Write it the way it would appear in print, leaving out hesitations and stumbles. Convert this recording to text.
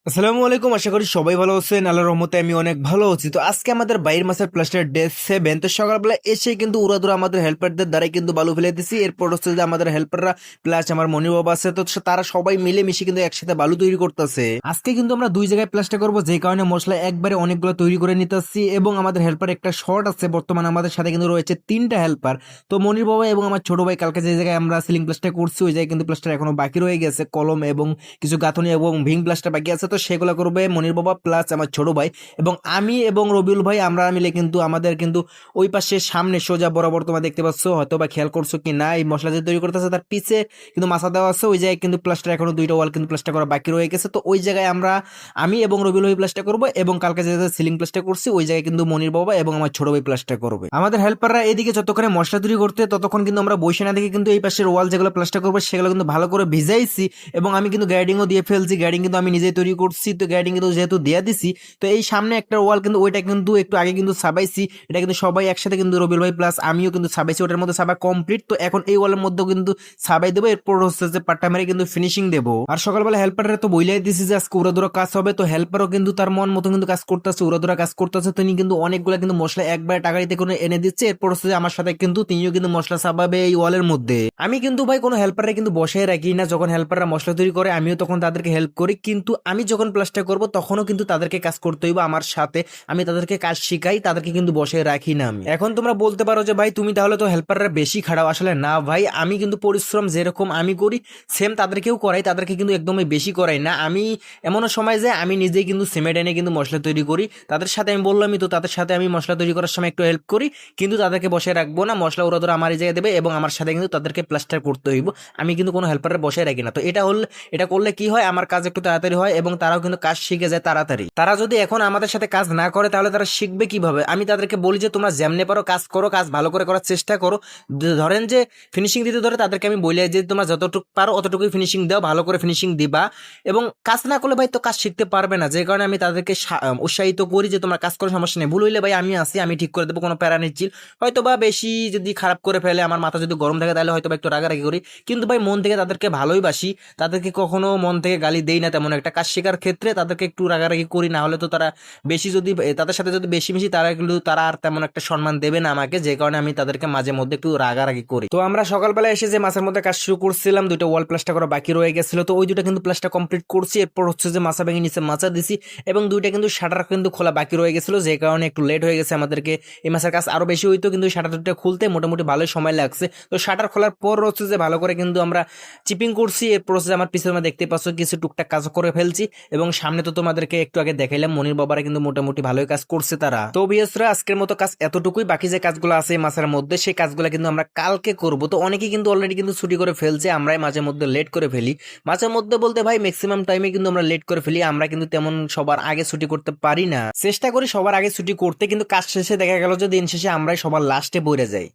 আসসালামু আলাইকুম, আশা করি সবাই ভালো আছেন। আল্লাহর রহমতে আমি অনেক ভালো আছি। তো আজকে আমাদের বাইরের মাসের প্লাস্টার ডে 7। তো সকালবেলা এসে কিন্তু উড়াদুরা আমাদের হেল্পারদের দ্বারাই কিন্তু বালু ফেলে দিছি। এরপর হচ্ছে যে আমাদের হেল্পাররা প্লাস আমার মনির বাবা আছে, তো তারা সবাই মিলে মিশে কিন্তু একসাথে বালু তৈরি করতেছে। আজকে কিন্তু আমরা দুই জায়গায় প্লাস্টার করবো, যে কারণে মশলা একবারে অনেকগুলো তৈরি করে নিতেছি। এবং আমাদের হেল্পার একটা শর্ট আছে, বর্তমানে আমাদের সাথে কিন্তু রয়েছে তিনটা হেল্পার। তো মনির বাবা এবং আমার ছোট ভাই কালকে যে জায়গায় আমরা সিলিং প্লাস্টার করছি ওই জায়গায় কিন্তু প্লাস্টার এখনো বাকি রয়ে গেছে, কলম এবং কিছু গাঁথনি এবং ভিং প্লাস্টার বাকি আছে। তো সেগুলো করবে মনির বাবা প্লাস আমার ছোট ভাই এবং আমি এবং রবিউল ভাই। আমরা মিলে কিন্তু আমাদের কিন্তু ওই পাশে সামনে সোজা বরাবর তোমরা দেখতে পাচ্ছ, হয়তো বা খেয়াল করছো কি না, এই মশলা যে তৈরি করতেছে তার পিছে কিন্তু মাছা দেওয়া আছে। ওই জায়গায় কিন্তু প্লাস্টার এখনো দুইটা ওয়াল কিন্তু প্লাস্টার করা বাকি রয়ে গেছে। তো ওই জায়গায় আমি এবং রবিউল ভাই প্লাস্টার করবো এবং কালকে যে সিলিং প্লাস্টার করছি ওই জায়গায় কিন্তু মনির বাবা এবং আমার ছোট ভাই প্লাস্টার করবে। আমাদের হেল্পাররা এদিকে যতক্ষণে মশলা তৈরি করতে ততক্ষণ কিন্তু আমরা বসে না দেখে কিন্তু এই পাশের ওয়াল যেগুলো প্লাস্টার করবো সেগুলো কিন্তু ভালো করে ভিজাইছি এবং আমি কিন্তু গ্যাডিংও দিয়ে ফেলছি। গ্যাডিং কিন্তু আমি নিজেই তৈরি করছি, তো গ্যাডিং কিন্তু যেহেতু দেয়া দিছি, তো এই সামনে একটা ওয়াল কিন্তু ওইটা কিন্তু একটু আগে কিন্তু সাবাইছি। এটা কিন্তু সবাই একসাথে কিন্তু রবিউল ভাই প্লাস আমিও কিন্তু সাবাইছি, ওটার মধ্যে সাবা কমপ্লিট। তো এখন এই ওয়ালের মধ্যেও কিন্তু সাবাই দেবো, এরপর হচ্ছে যে পাট্টা মেরে কিন্তু ফিনিশিং দেবো। আর সকালবেলা হেল্পারের তো বইলাই দিছি যে আজকে উড়াদুরা কাজ হবে, তো হেল্পারও কিন্তু তার মন মতো কিন্তু কাজ করতেছে, উড়াদুরা কাজ করতেছে। তিনি কিন্তু অনেকগুলো কিন্তু মশলা একবারে টাকারিতে করে এনে দিচ্ছে। এরপর হচ্ছে যে আমার সাথে কিন্তু তিনিও কিন্তু মশলা সাবাবে এই ওয়ালের মধ্যে। আমি কিন্তু ভাই কোনো হেল্পারে কিন্তু বসায় রাখি না, যখন হেল্পাররা মশলা তৈরি করে আমিও তখন তাদেরকে হেল্প করি। কিন্তু আমি যখন প্লাস্টার করব তখনও কিন্তু তাদেরকে কাজ করতে হইব আমার সাথে। আমি তাদেরকে কাজ শিখাই, তাদেরকে কিন্তু বসায় রাখি না আমি। এখন তোমরা বলতে পারো যে ভাই তুমি তাহলে তো হেল্পাররা বেশি খাড়াও। আসলে না ভাই, আমি কিন্তু পরিশ্রম যেরকম আমি করি সেম তাদেরকেও করাই, তাদেরকে কিন্তু একদমই বেশি করাই না। আমি এমনও সময় যে আমি নিজেই কিন্তু সিমেন্ট এনে কিন্তু মশলা তৈরি করি, তাদের সাথে আমি বললামই তো, তাদের সাথে আমি মশলা তৈরি করার সময় একটু হেল্প করি, কিন্তু তাদেরকে বসে রাখবো না। মশলা ওরা ধরে আমার এই জায়গায় দেবে এবং আমার সাথে কিন্তু তাদেরকে প্লাস্টার করতে হইব। আমি কিন্তু কোনো হেল্পারে বসে রাখি না। তো এটা করলে কি হয়, আমার কাজ একটু তাড়াতাড়ি হয় এবং তারাও কিন্তু কাজ শিখে যায় তাড়াতাড়ি। তারা যদি এখন আমাদের সাথে কাজ না করে তাহলে তারা শিখবে কিভাবে? আমি তাদেরকে বলি যে তোমরা যেমনে পারো কাজ করো, কাজ ভালো করে করার চেষ্টা করো। ধরেন যে ফিনিশিং দিতে ধরে তাদেরকে আমি বলি যে তোমরা যতটুকু পারো অতটুকুই ফিনিশিং দাও, ভালো করে ফিনিশিং দিবা। এবং কাজ না করলে ভাই তো কাজ শিখতে পারবে না, যে কারণে আমি তাদেরকে উৎসাহিত করি যে তোমরা কাজ করো, সমস্যা নেই, ভুল হইলে ভাই আমি আসি, আমি ঠিক করে দেবো, কোনো প্যারা নিচ্ছি। হয়তো বা বেশি যদি খারাপ করে ফেলে, আমার মাথা যদি গরম থাকে তাহলে হয়তো বা একটু রাগারাগি করি, কিন্তু ভাই মন থেকে তাদেরকে ভালোই বাসি। তাদেরকে কখনো মন থেকে গালি দেই না তেমন একটা। কাজ শেখার ক্ষেত্রে তাদেরকে একটু রাগারাগি করি, না হলে তো তারা বেশি যদি তাদের সাথে যদি বেশি মিশি তারা আর তেমন একটা সম্মান দেবে না আমাকে, যে কারণে আমি তাদেরকে মাঝে মধ্যে একটু রাগারাগি করি। তো আমরা সকালবেলা এসে যে মাছের মধ্যে কাজ শুরু করছিলাম, দুইটা ওয়াল প্লাস্টার করা বাকি রয়ে গেছিল, তো ওই দুটো কিন্তু প্লাস্টার কমপ্লিট করছি। এরপর হচ্ছে যে মাছা ভেঙে নিচে মাছা দিছি এবং দুইটা কিন্তু শাটার কিন্তু খোলা বাকি রয়ে গেছিল, যে কারণে একটু লেট হয়ে গেছে আমাদেরকে। এই মাছের কাজ আরো বেশি হইতো, কিন্তু শাটার দুটো খুলতে মোটামুটি ভালোই সময় লাগছে। তো শাটার খোলার পর হচ্ছে যে ভালো করে কিন্তু আমরা চিপিং করছি। এরপর হচ্ছে আমার পিছনে তোমরা দেখতে পাচ্ছ কিছু টুকটাক কাজ করে ফেলছি এবং সামনে তো তোমাদেরকে একটু আগে দেখাইলাম মনির বাবারা কিন্তু মোটামুটি ভালোই কাজ করছে তারা। তো বিয়সরা আজকের মতো কাজ এতটুকুই, বাকি যে কাজগুলো আছে এই মাছের মধ্যে সেই কাজগুলো কিন্তু আমরা কালকে করব। তো অনেকেই কিন্তু অলরেডি কিন্তু ছুটি করে ফেলছে, আমরাই মাঝে মধ্যে লেট করে ফেলি। মাঝে মধ্যে বলতে ভাই ম্যাক্সিমাম টাইমে কিন্তু আমরা লেট করে ফেলি, আমরা কিন্তু তেমন সবার আগে ছুটি করতে পারি না। চেষ্টা করি সবার আগে ছুটি করতে, কিন্তু কাজ শেষে দেখা গেল যে দিন শেষে আমরাই সবার লাস্টে পড়ে যাই।